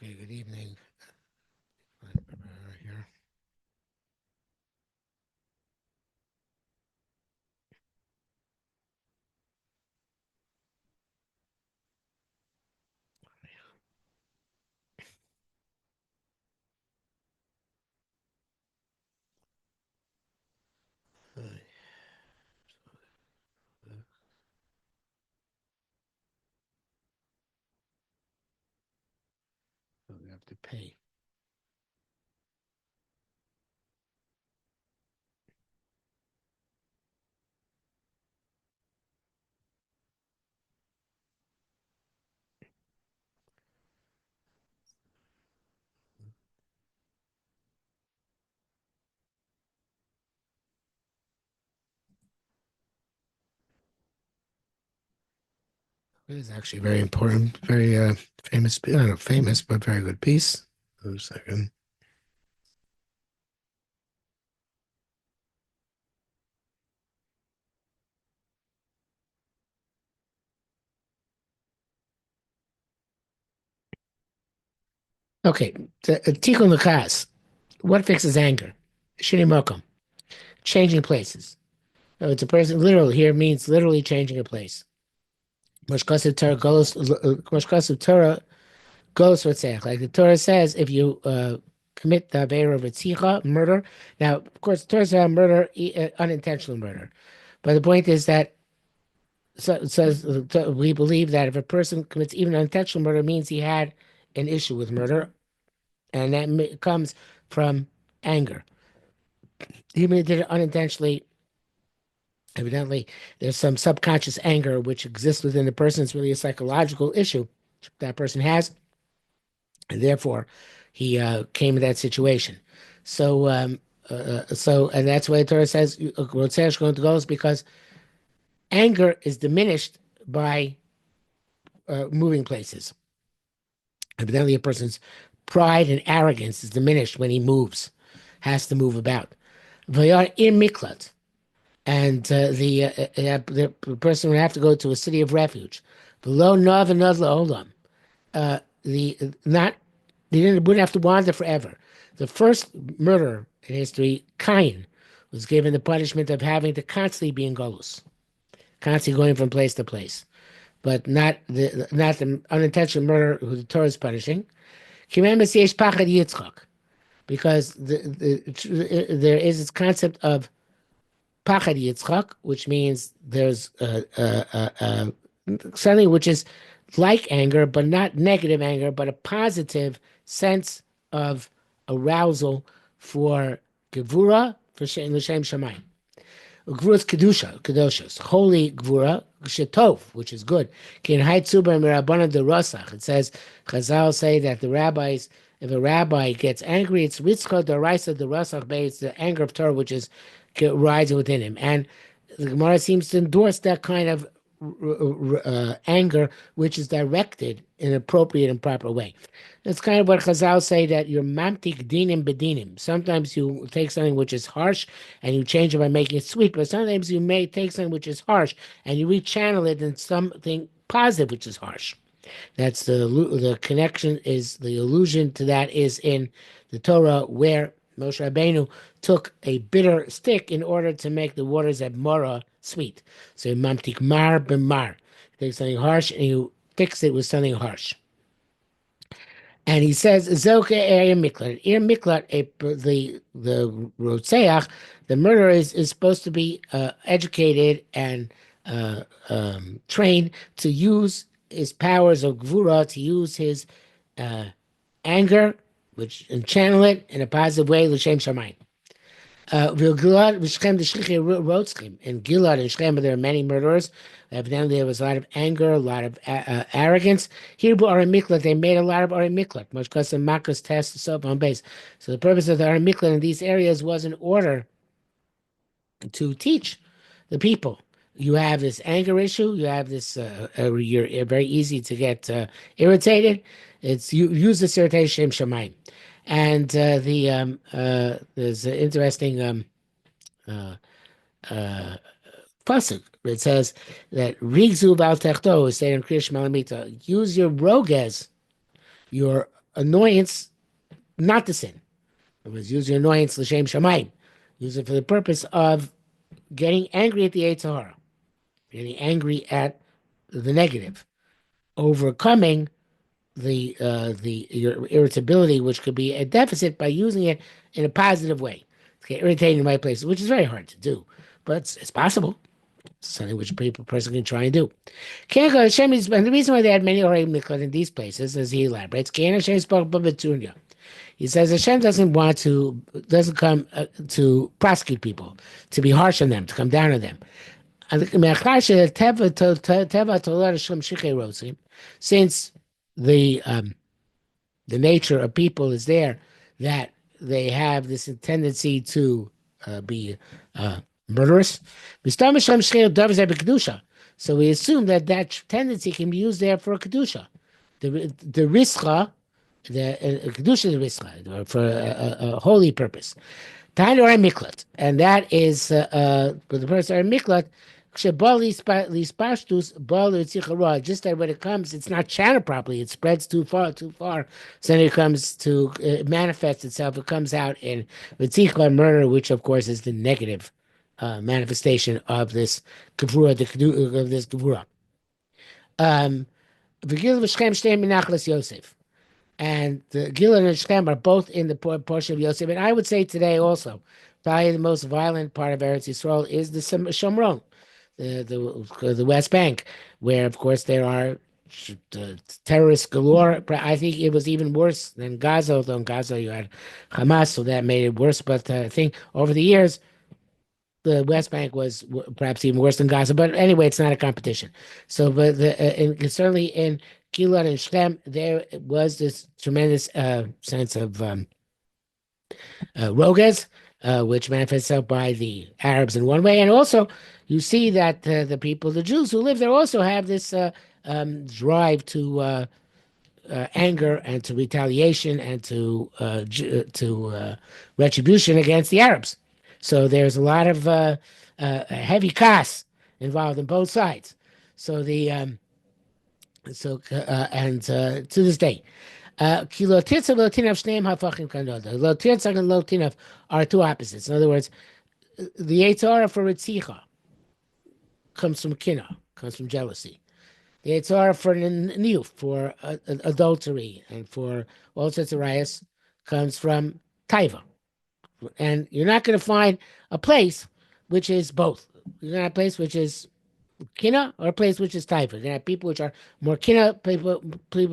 Okay, good evening. Here. We have to pay. It is actually very important, very famous. I don't know, famous, but very good piece. Wait a second. Okay, Tikkun Lakas. What fixes anger? Shini Mokum. Changing places. Oh, it's a person. Literally here means literally changing a place. Mashkasu Torah goes Ritzech. Like the Torah says, if you commit the Aveira of Ritzicha, murder. Now, of course, the Torah says murder, unintentional murder. But the point is that says we believe that if a person commits even unintentional murder, it means he had an issue with murder, and that comes from anger. Even if he did it unintentionally, evidently, there's some subconscious anger which exists within the person. It's really a psychological issue that person has, and therefore he came to that situation. So, and that's why the Torah says Rotzesh going to go is because anger is diminished by moving places. Evidently, a person's pride and arrogance is diminished when he moves, has to move about. Vayar in miklat, and the person would have to go to a city of refuge. Below Nav and Olam, the not wouldn't have to wander forever. The first murder in history, Cain, was given the punishment of having to constantly be in Golus, constantly going from place to place, but not the unintentional murder who the Torah is punishing. Because there is this concept of pachad yitzchak, which means there's something which is like anger, but not negative anger, but a positive sense of arousal for gevura, for l'shem shamayim. Gvura is kedushas, holy gvura, shetov, which is good. Kin haitzuba mirabana de rosach. It says, Chazal say that the rabbis, if a rabbi gets angry, it's ritzcha de raisa de rosach bay. It's the anger of Torah which is rising within him, and the Gemara seems to endorse that kind of anger, which is directed in an appropriate and proper way. That's kind of what Chazal say, that you're mamtik dinim bedinim. Sometimes you take something which is harsh and you change it by making it sweet, but sometimes you may take something which is harsh and you rechannel it in something positive which is harsh. That's the connection, is the allusion to that is in the Torah, where Moshe Rabbeinu took a bitter stick in order to make the waters at Morah sweet. So mamtik mar b'mar. You take something harsh and you fix it with something harsh. And he says, Zoke Eir Miklat. Eir Miklat, the Rotseach, the murderer, is supposed to be educated and trained to use his powers of Gvura, to use his anger, and channel it in a positive way, L'Shem Shamayim. In Gilad and Shechem, there are many murderers. Evidently, there was a lot of anger, a lot of arrogance. Here, Miklat, they made a lot of Miklat, much because the Makkah's test so on base. So the purpose of the Miklat in these areas was in order to teach the people. You have this anger issue. You have this. You're very easy to get irritated. You use this irritation Shemaim. And there's an interesting pasuk. It says that Rigzu Val Techto is saying in Kriyash Malamita, use your roges, your annoyance, not to sin. It was use your annoyance l'shem shamayim. Use it for the purpose of getting angry at the Yetzer Hara, getting angry at the negative, overcoming the your irritability, which could be a deficit, by using it in a positive way. To get irritated in the right places, which is very hard to do, but it's possible. It's something which a person can try and do. And the reason why they had many Orei Miklat in these places, as he elaborates, he says Hashem doesn't come to prosecute people, to be harsh on them, to come down on them. Since the nature of people is there, that they have this tendency to be murderous. So we assume that tendency can be used there for a kedusha, the rischa, the kedusha the rischa, for a holy purpose. And that is for the person of miklat. Just that when it comes, it's not channeled properly. It spreads too far. So then it manifests itself. It comes out in Tzidkas, murder, which of course is the negative manifestation of this gevura, of this gevura. Yosef. And the Gilad and Shechem are both in the portion of Yosef. And I would say today also, probably the most violent part of Eretz Yisrael is the Shomron, the West Bank, where, of course, there are terrorists galore. I think it was even worse than Gaza, although in Gaza you had Hamas, so that made it worse. But I think over the years, the West Bank was perhaps even worse than Gaza. But anyway, it's not a competition. So, but certainly in Gilad and Shechem, there was this tremendous sense of roges, which manifests itself by the Arabs in one way. And also, you see that the people, the Jews who live there, also have this drive to anger and to retaliation and to retribution against the Arabs. So there's a lot of heavy costs involved in both sides. So the and to this day, ki lo tirtza v'lo tinaf shneim hafachim kanod. Lo tirtza and lo tinaf are two opposites. In other words, the Yetzer Hara for Ritzicha comes from kina, comes from jealousy. The Yetzer Hara for niyuf, for adultery and for all sorts of rayas, comes from taiva. And you're not going to find a place which is both. You're going to have a place which is kina or a place which is taiva. You're going to have people which are more kina, people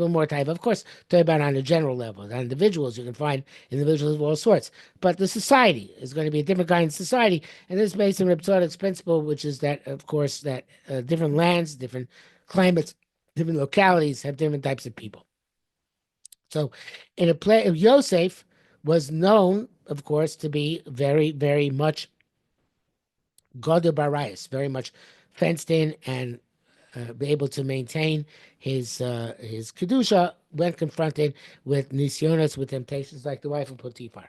more taiva. Of course, talk about on a general level. On individuals, you can find individuals of all sorts. But the society is going to be a different kind of society. And this is based on Reb Tzadok's principle, which is that, of course, that different lands, different climates, different localities have different types of people. So in a play, Yosef was known, of course, to be very, very much Goder Barayas, very much fenced in and be able to maintain his kedusha when confronted with nisyonos, with temptations like the wife of Potiphar.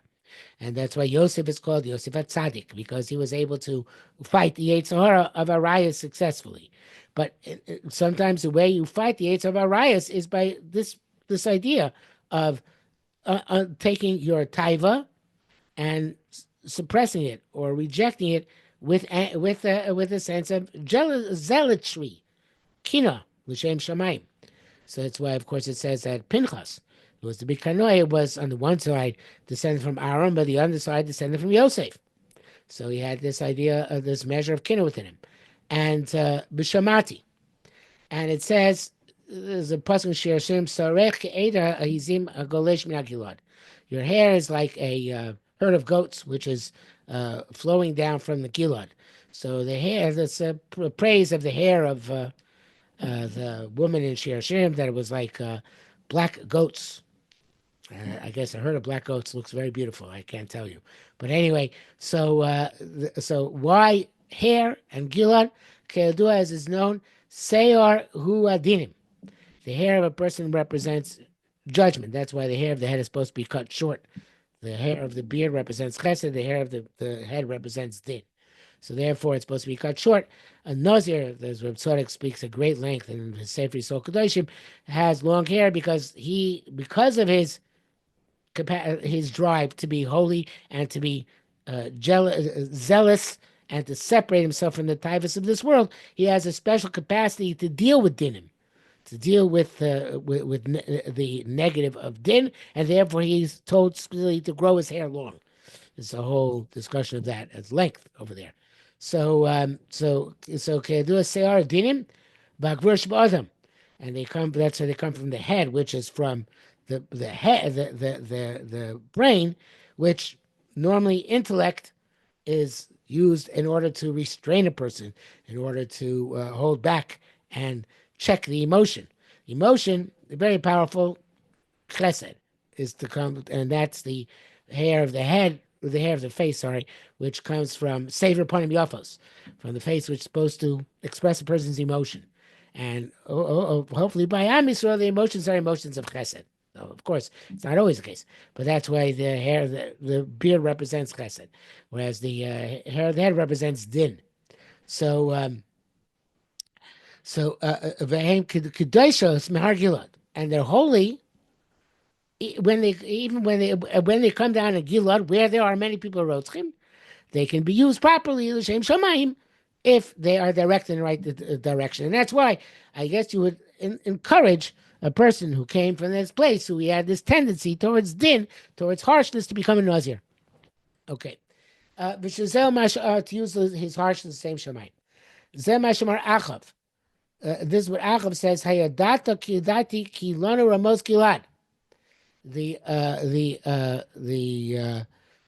And that's why Yosef is called Yosef HaTzaddik, because he was able to fight the Yetzer Hara of Arayas successfully. But sometimes the way you fight the Yetzer Hara of Arayas is by this idea of taking your taiva and suppressing it or rejecting it with a sense of zealotry, kina, l'shem shamayim. So that's why, of course, it says that Pinchas, who was the big kanoy, was on the one side descended from Aaron, but the other side descended from Yosef. So he had this idea of this measure of kina within him, and b'shamati, and it says there's a pasuk shir shem sarech ke'eda ahizim agolesh min hagilad. Your hair is like a herd of goats, which is flowing down from the Gilad. So the hair, that's a praise of the hair of the woman in Shir Shirim, that it was like black goats. I guess a herd of black goats looks very beautiful. I can't tell you. But anyway, so why hair and Gilad? Ke'adua, as is known, Seyar hu adinim. The hair of a person represents judgment. That's why the hair of the head is supposed to be cut short. The hair of the beard represents chesed. The hair of the head represents din. So therefore, it's supposed to be cut short. A nazir, as Reb Tzadok speaks at great length in his Sefer Yisrael Kedoshim, has long hair because of his his drive to be holy and to be zealous and to separate himself from the taivas of this world. He has a special capacity to deal with dinim, to deal with the negative of din, and therefore he's told specifically to grow his hair long. There's a whole discussion of that at length over there. So Kedu Sear Dinim, Bagvur Adam. And they come, that's where they come from the head, which is from the head, the brain, which normally intellect is used in order to restrain a person, in order to hold back and check the emotion. Emotion, very powerful, chesed, is to come, and that's the hair of the head, the hair of the face, sorry, which comes from Sever Panim Yafos, from the face, which is supposed to express a person's emotion. And hopefully by Am Yisrael, the emotions are emotions of chesed. So of course, it's not always the case, but that's why the hair, the beard represents chesed, whereas the hair of the head represents din. So, Vehem Kedoshos Mehar Gilad, and they're holy when they come down in Gilad, where there are many people rotzchim, they can be used properly l'shem shamayim if they are directed in the right direction. And that's why I guess you would encourage a person who came from this place who he had this tendency towards din, towards harshness, to become a nazir. Okay, to use his harshness, the same shamayim. Zeh mashamar Achav. This is what Achav says. Hayadata kidati kilanu ramos gilad.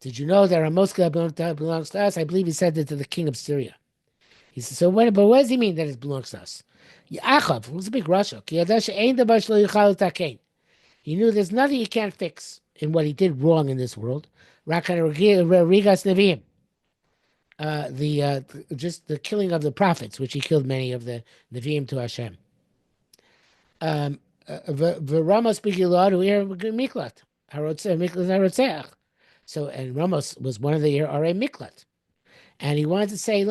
Did you know that Ramos Gilad belongs to us? I believe he said that to the king of Syria. He said, so what does he mean that it belongs to us? Achav, who's a big Russia, he knew there's nothing he can't fix in what he did wrong in this world. Just the killing of the prophets, which he killed many of the Nevi'im to Hashem. Ramos Bigilad Miklat. So, and Ramos was one of the Arei Miklat. And he wanted to say,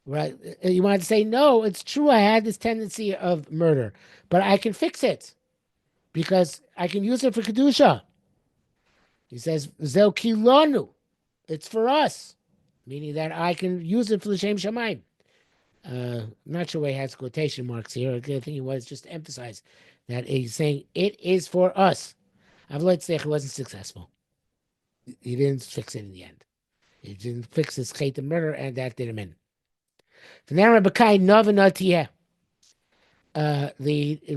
right? He wanted to say, no, it's true, I had this tendency of murder, but I can fix it because I can use it for Kedusha. He says, Zel Kilonu, it's for us, meaning that I can use it for the Shem Shamayim. Not sure why he has quotation marks here. I think he was just to emphasize that he's saying it is for us. Avlet he wasn't successful. He didn't fix it in the end. He didn't fix his chait of murder, and that did him in.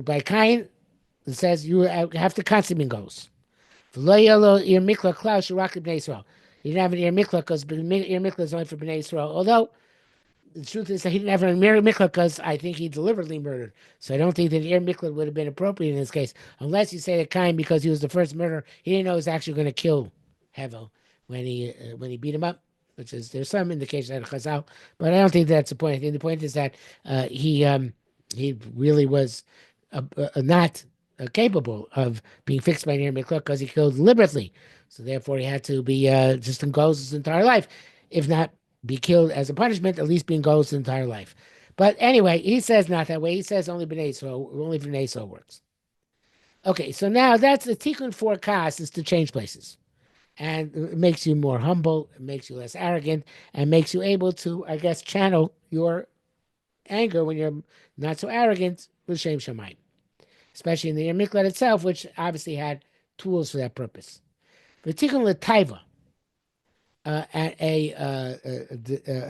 By Cain, it says you have to constantly be goes. He didn't have an ear mikla because ear mikla is only for Bnei Yisrael. Although the truth is that he didn't have an ear mikla because I think he deliberately murdered. So I don't think that ear mikla would have been appropriate in this case, unless you say that Cain, because he was the first murderer, he didn't know he was actually going to kill Hevel when he beat him up. Which is, there's some indication that Chazal, but I don't think that's the point. I think the point is that he really was not capable of being fixed by an ear mikla because he killed deliberately. So therefore, he had to be just in goals his entire life, if not be killed as a punishment, at least be in goals his entire life. But anyway, he says not that way. He says only B'nai Yisrael, only B'nai Yisrael works. Okay, so now that's the tikkun for kas, is to change places. And it makes you more humble, it makes you less arrogant, and makes you able to, I guess, channel your anger when you're not so arrogant with Shem Shamayim. Especially in the Miklat itself, which obviously had tools for that purpose. But tikkun l'taiva,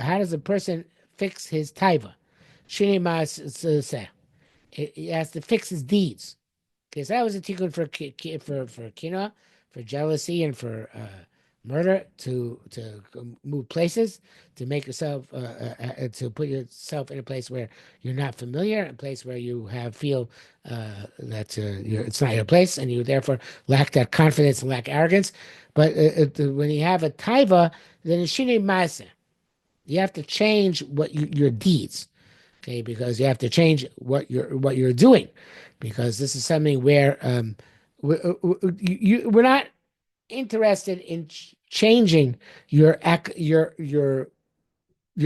how does a person fix his taiva? Shinei ma'aseh. He has to fix his deeds. Because that was a tikkun for kina, for jealousy, and for murder, to move places, to make yourself, to put yourself in a place where you're not familiar, a place where you feel that it's not your place, and you therefore lack that confidence and lack arrogance. But when you have a taiva, then it's shinei maaseh. You have to change your deeds, okay? Because you have to change what you're doing, because this is something where we're not interested in changing your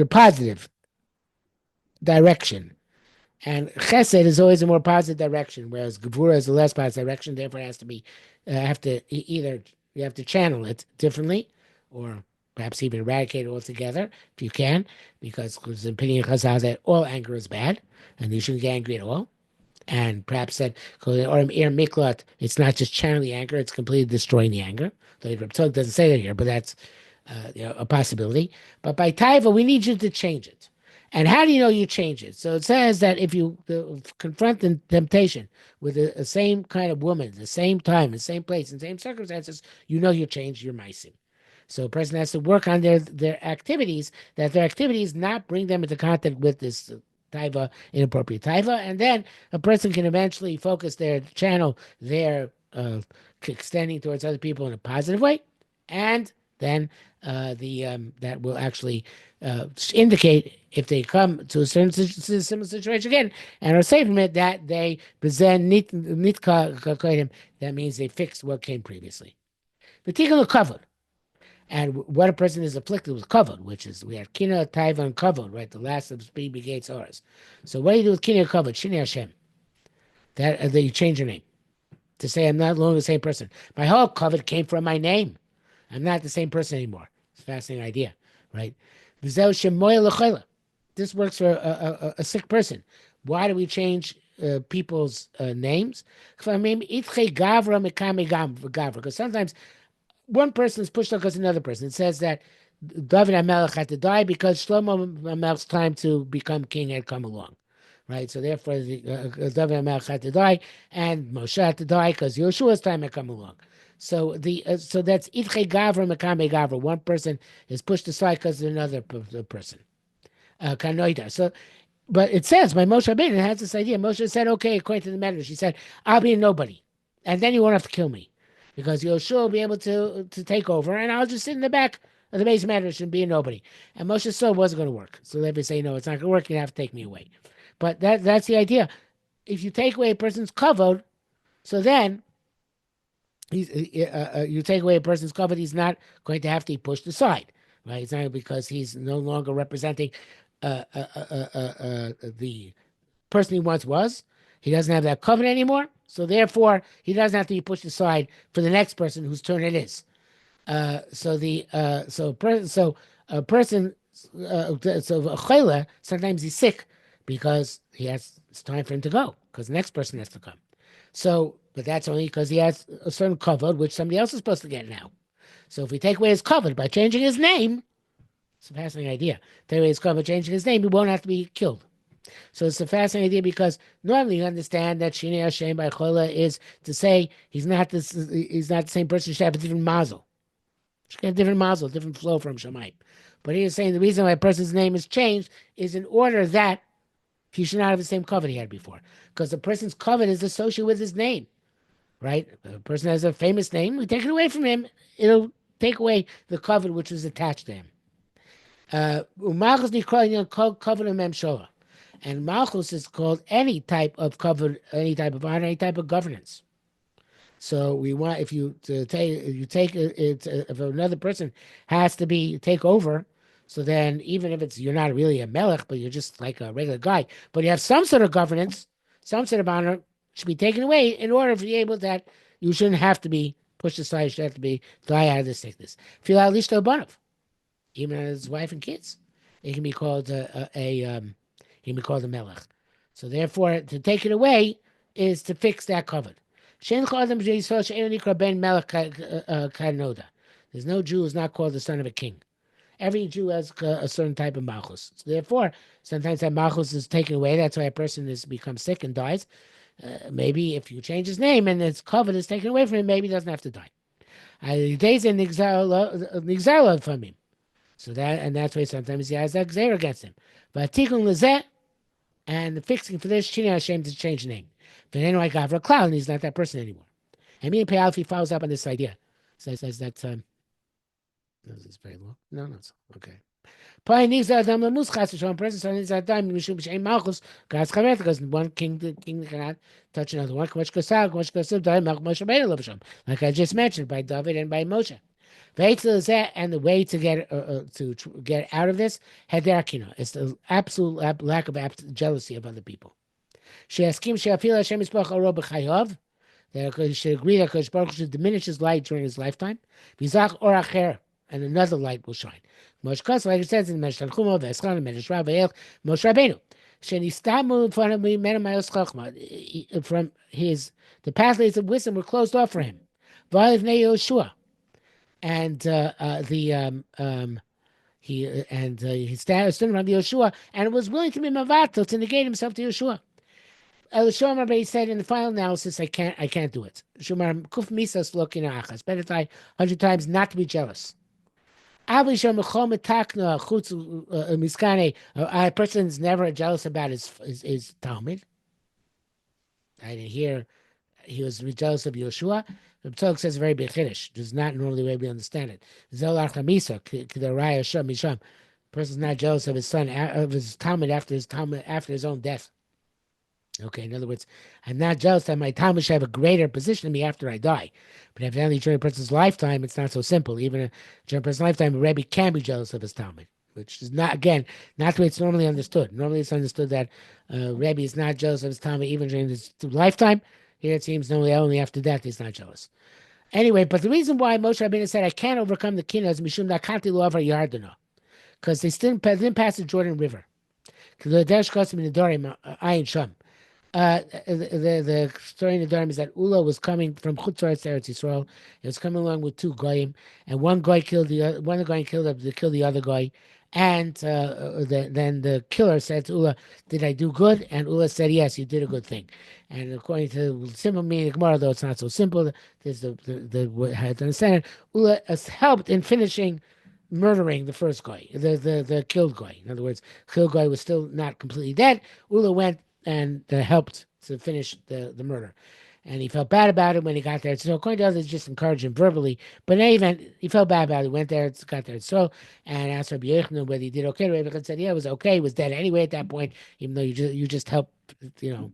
positive direction. And chesed is always a more positive direction, whereas gevura is a less positive direction. Therefore, it has to be either you have to channel it differently, or perhaps even eradicate it altogether if you can, because there's an opinion in Chazal that all anger is bad and you shouldn't get angry at all. And perhaps that or air miklat, it's not just channeling the anger; it's completely destroying the anger. The Reb Tzadok doesn't say that here, but that's a possibility. But by taiva, we need you to change it. And how do you know you change it? So it says that if you confront the temptation with the same kind of woman, the same time, the same place, and same circumstances, you know you changed your meisim. So a person has to work on their activities, that their activities not bring them into contact with this taiva, inappropriate taiva, and then a person can eventually focus their channel, their extending towards other people in a positive way, and then that will actually indicate if they come to a certain similar situation again and are safe from it that they present nitka, that means they fixed what came previously. Particular covered. And what a person is afflicted with kavod, which is we have kina, taiva, and kavod, right? The last of speed negates ours. So what do you do with kina kavod? Shini Hashem. That you change your name to say I'm not longer the same person. My whole kavod came from my name. I'm not the same person anymore. It's a fascinating idea, right? This works for a sick person. Why do we change people's names? Because sometimes one person is pushed up because another person. It says that David HaMelech had to die because Shlomo HaMelech's time to become king had come along, right? So therefore, David HaMelech had to die, and Moshe had to die because Yeshua's time had come along. So so that's Itche Gavra Mekame Gavra. One person is pushed aside because of another person. Kanoida. So, but it says by Moshe Rabbeinu, it has this idea. Moshe said, "Okay, according to the Medrash, he said, I'll be a nobody, and then you won't have to kill me, because Yoshua will be able to take over, and I'll just sit in the back of the base Medrash and be a nobody." And Moshe saw it wasn't going to work, so they would say, "No, it's not going to work. You have to take me away." But that's the idea. If you take away a person's kavod, so then you take away a person's kavod, he's not going to have to be pushed aside, right? It's not because he's no longer representing the person he once was. He doesn't have that covenant anymore, so therefore he doesn't have to be pushed aside for the next person whose turn it is. So a person so a chayla, sometimes he's sick because it's time for him to go because the next person has to come. So, but that's only because he has a certain kavod which somebody else is supposed to get now. So if we take away his kavod by changing his name, it's a fascinating idea. Take away his kavod, changing his name, he won't have to be killed. So it's a fascinating idea because normally you understand that Shinei Hashem by Chola is to say he's not the same person. He should have a different mazel. He should have a different mazel, different flow from Shemaim. But he is saying the reason why a person's name is changed is in order that he should not have the same covenant he had before. Because the person's covenant is associated with his name, right? If a person has a famous name, we take it away from him. It'll take away the covenant which was attached to him. And Malchus is called any type of covered, any type of honor, any type of governance. So we want if you take it if another person has to take over. So then even if you're not really a melech, but you're just like a regular guy, but you have some sort of governance, some sort of honor should be taken away in order to be able that you shouldn't have to be pushed aside. You should have to be die out of this sickness. Feel at least a banov, even his wife and kids. It can be called he can be called a melech. So therefore, to take it away is to fix that covenant. There's no Jew who is not called the son of a king. Every Jew has a certain type of malchus. So therefore, sometimes that malchus is taken away. That's why a person becomes sick and dies. Maybe if you change his name and his covenant is taken away from him, maybe he doesn't have to die. Days in exile from him. So that's why sometimes he has that gzeir against him. But tikun lezeh, and the fixing for this, Shinei Hashem to change the name. But anyway, Gavra Cloud, and he's not that person anymore. And me and Payalfi follows up on this idea. So it says that this is very long. No, it's okay. Because one king cannot touch another one. Like I just mentioned, by David and by Moshe. And the way to get out of this, hederkina, is the absolute lack of jealousy of other people. She'askim she'afil Hashem Yisparach oro b'chayav. That should agree that Kodesh Baruch Hu should diminish his light during his lifetime. V'zach or acher, and another light will shine. Moshe Kos, like it says in Medrash Tanchuma, V'eschan, and Medrash Rav, V'elch, Moshe Rabbeinu. Shenistamu in front of me, Menamayos Chachma. From the pathways of wisdom were closed off for him. V'alev Nei Yoshua. And he stood in front of Yoshua and was willing to be mavatal, to negate himself to Yoshua. Shomar Rabbi said in the final analysis, I can't do it. Shomar kuf misas looking achas. Better try 100 times not to be jealous. A person is never jealous about his Talmud. I didn't hear he was jealous of Yoshua. Reb Tzadok says a very big chiddush. This is not normally the way we understand it. A person is not jealous of his son, of his Talmud after his own death. Okay, in other words, I'm not jealous that my Talmud should have a greater position than me after I die. But evidently, during a person's lifetime, it's not so simple. Even during a person's lifetime, a Rebbe can be jealous of his Talmud, which is not the way it's normally understood. Normally, it's understood that Rebbe is not jealous of his Talmud even during his lifetime. Here it seems only after death he's not jealous. Anyway, but the reason why Moshe Rabbeinu said, I can't overcome the Kina is Mishum Nakati Lo Avar Yardana, because they didn't pass the Jordan River. The story in the Dharm is that Ula was coming from Chutzaretz to Eretz Yisrael. He was coming along with two goyim, and one guy killed the other guy. And then the killer said to Ula, "Did I do good?" And Ula said, "Yes, you did a good thing." And according to the simple meaning of Gemara, though it's not so simple, there's the how to understand it. Ula has helped in finishing murdering the first guy, the killed guy. In other words, killed guy was still not completely dead. Ula went and helped to finish the murder. And he felt bad about it when he got there. So according to others, just encouraged him verbally. But in any event, he felt bad about it. He went there, got there. So, and asked Rabbi Yochanan whether he did okay. Rabbi Yochanan said, yeah, it was okay. He was dead anyway at that point, even though you just helped, the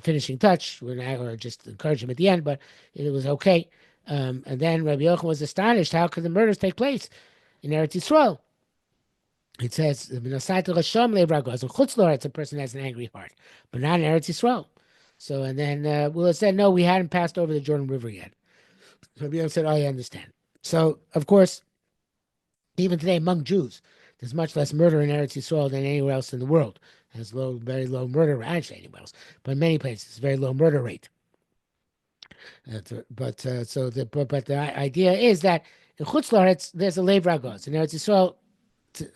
finishing touch, or just encourage him at the end, but it was okay. And then Rabbi Yochanan was astonished. How could the murders take place in Eretz Yisrael? It says, it's a person has an angry heart, but not in Eretz Yisrael. So, and then it said, no, we hadn't passed over the Jordan River yet. So Rabbi Yochanan said, oh, I understand. So, of course, even today among Jews, there's much less murder in Eretz Yisrael than anywhere else in the world. There's very low murder rate, actually anywhere else, but in many places, very low murder rate. But the idea is that in Chutz La'aretz, there's a Lev Ragos. In Eretz Yisrael,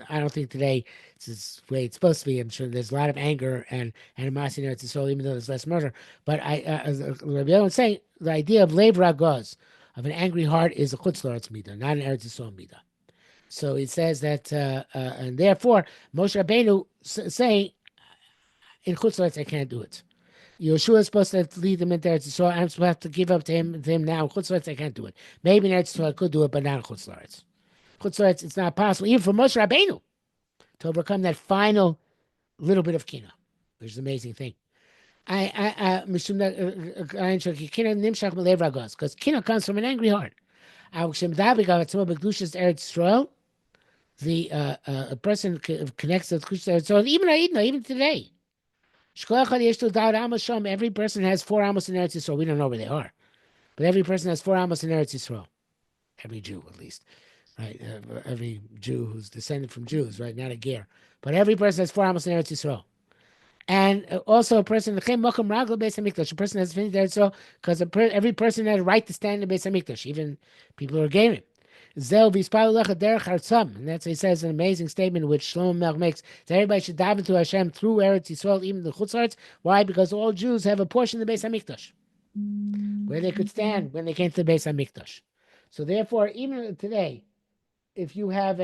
I don't think today it's the way it's supposed to be. I'm sure there's a lot of anger and animosity in Eretz Yisrael, even though there's less murder. But as Rabbi Yochanan was saying, the idea of Lev Ragos, of an angry heart, is a Chutz La'aretz midah, not an Eretz Yisrael midah. So it says that, and therefore, Moshe Rabbeinu saying, in Chutz La'aretz, I can't do it. Yoshua is supposed to lead them into Eretz Yisrael. I'm supposed to have to give up to him now. In Chutz La'aretz, I can't do it. Maybe in Eretz Yisrael I could do it, but not in Chutz La'aretz. Chutz La'aretz, it's not possible, even for Moshe Rabbeinu, to overcome that final little bit of kina, which is an amazing thing. Because kina comes from an angry heart. A person connects to Kedushas Eretz Yisrael, even today. Every person has 4 amos in Eretz Yisrael. We don't know where they are, but every person has 4 amos in Eretz Yisrael. Every Jew, at least, right? Every Jew who's descended from Jews, right? Not a ger, but every person has 4 amos in Eretz Yisrael. And also a person, a person has finished Eretz Yisrael because every person has a right to stand in the Beis Hamikdash, even people who are gaming. And that's, he says, an amazing statement which Shlomo Melech makes, that everybody should dive into Hashem through Eretz Yisrael, even the Chutz La'aretz. Why? Because all Jews have a portion of the Beis Hamikdash where they could stand when they came to the Beis Hamikdash. So therefore, even today, if you have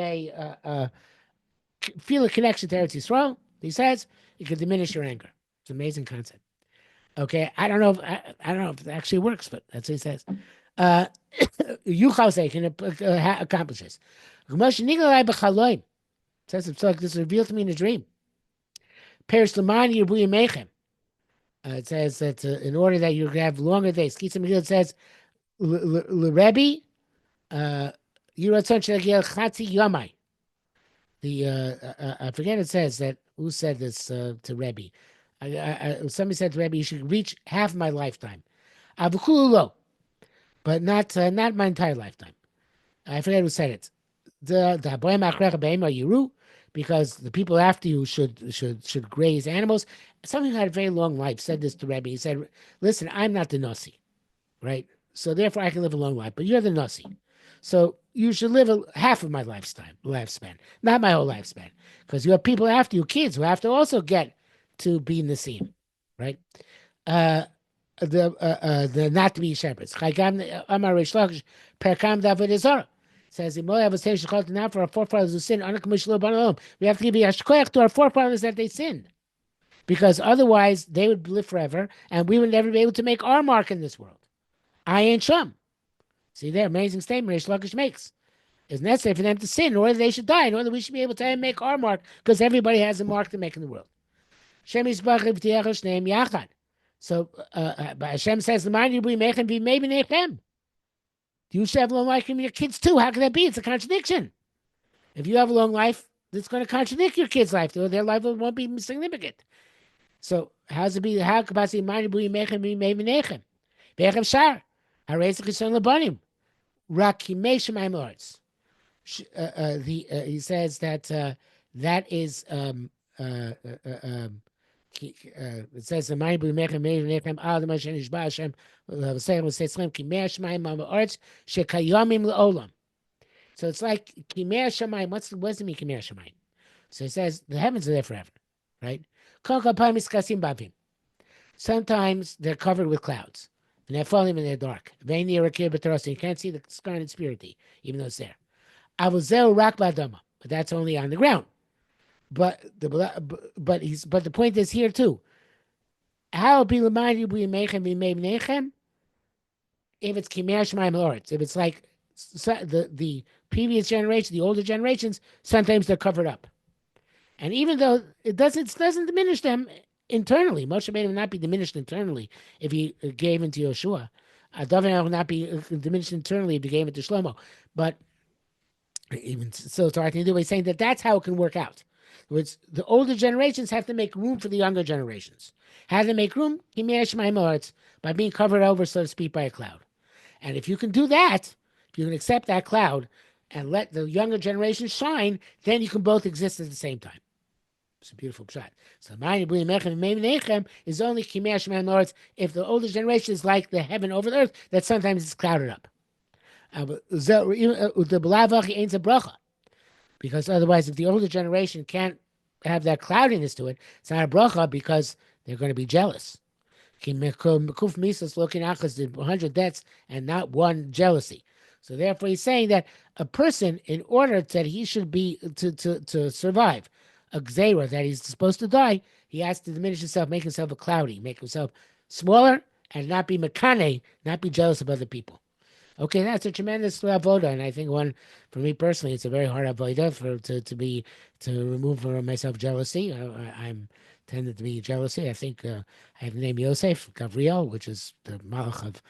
feel a connection to Eretz Yisrael, he says, it can diminish your anger. It's an amazing concept. Okay, I don't know if it actually works, but that's what he says. Yuchal can accomplish this. It says it's like this is revealed to me in a dream. It says that in order that you have longer days. It says Rebbe I forget it says that who said this to Rebbe. Somebody said to Rebbe, you should reach half my lifetime. Avukulu, but not my entire lifetime. I forget who said it. The Haboyim Achrecha Be'ema Yiru, because the people after you should graze animals. Something who had a very long life said this to Rebbe. He said, "Listen, I'm not the Nasi, right? So therefore, I can live a long life, but you're the Nasi. So you should live half of my lifespan, not my whole lifespan, because you have people after you, kids, who have to also get to be Nasim, right? Uh, the not to be shepherds. Chagam Amar Reish Lakish Perkam David Azara says in Moab was saying now for our forefathers who sinned. We have to give yashkoach to our forefathers that they sinned, because otherwise they would live forever and we would never be able to make our mark in this world. I ain't shum. See there, amazing statement Reish Lakish makes. It's necessary for them to sin in order they should die, in order we should be able to make our mark, because everybody has a mark to make in the world. Shem Yisbach Shneim Yachad. So Hashem says, "The mind you be making be maybe nechem." You should have a long life from your kids too. How can that be? It's a contradiction. If you have a long life, it's going to contradict your kids' life. Their life won't be significant. So how's it be? How can the mind you be making be maybe nechem? Bechem shar. Harei zechison lebanim. Rak yimei shemayim lords. He says that that is it says the mind will make a major nechem al the mashen ishba Hashem say will say tzlem ki mei shemaim al arts shekayamim leolam. So it's like ki mei shemaim. What's it mean ki mei shemaim? So it says the heavens are there forever, right? Kol kapayim iskasim bavim. Sometimes they're covered with clouds and they're falling in the dark. Veini rakir b'taros. You can't see the sky and its purity, even though it's there. Avozeu rak b'adama, but that's only on the ground. But the point is here too. How be reminded we mechem we made nechem? If it's kimer shemaim lords, if it's like the previous generation, the older generations, sometimes they're covered up, and even though it doesn't diminish them internally. Moshe may not be diminished internally if he gave into Yeshua. David will not be diminished internally if he gave it to Shlomo, but even so, I think he's saying that that's how it can work out. Which the older generations have to make room for the younger generations. How do they make room? By being covered over, so to speak, by a cloud. And if you can do that, if you can accept that cloud and let the younger generation shine, then you can both exist at the same time. It's a beautiful shot. So is only if the older generation is like the heaven over the earth, that sometimes it's clouded up. Because otherwise, if the older generation can't have that cloudiness to it, it's not a bracha because they're going to be jealous. Mekuf Misas looking out because there's 100 debts and not one jealousy. So therefore, he's saying that a person, in order that he should be to survive a gzeira, that he's supposed to die, he has to diminish himself, make himself a cloudy, make himself smaller, and not be mekane, not be jealous of other people. Okay, that's a tremendous avoda, and I think for me personally, it's a very hard avoda to remove from myself jealousy. I'm tended to be jealousy. I think I have the name Yosef Gavriel, which is the malach of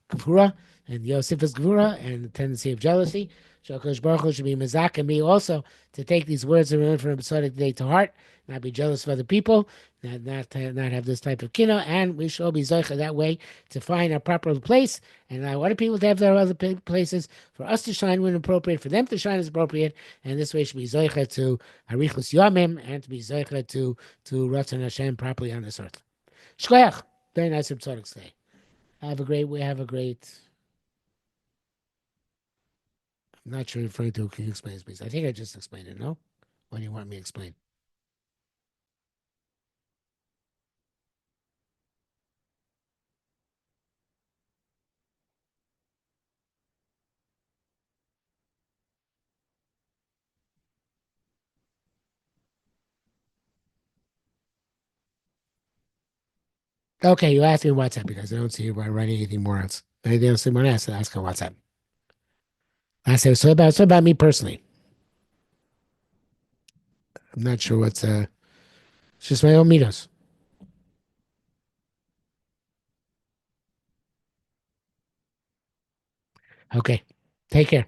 Gevura, and Yosef is Gevura, and the tendency of jealousy. Shakash Baruch Hu should be mezak and me also to take these words that we learned from Tzaddik today to heart, not be jealous of other people, not have this type of kina, and we should all be zoicha that way to find our proper place. And I want people to have their other places, for us to shine when appropriate, for them to shine as appropriate, and this way should be zoicha to harichus yomim and to be zoicha to Ratzon Hashem properly on this earth. Shkoyach, very nice of Tzaddik today. Have a great. I'm not sure referring to. Can you explain this, please? I think I just explained it. No, what do you want me to explain? Okay, you asked me WhatsApp because I don't see you writing anything more else. Anything else you want to ask on WhatsApp. I said so about me personally. I'm not sure what's it's just my own mitos. Okay. Take care.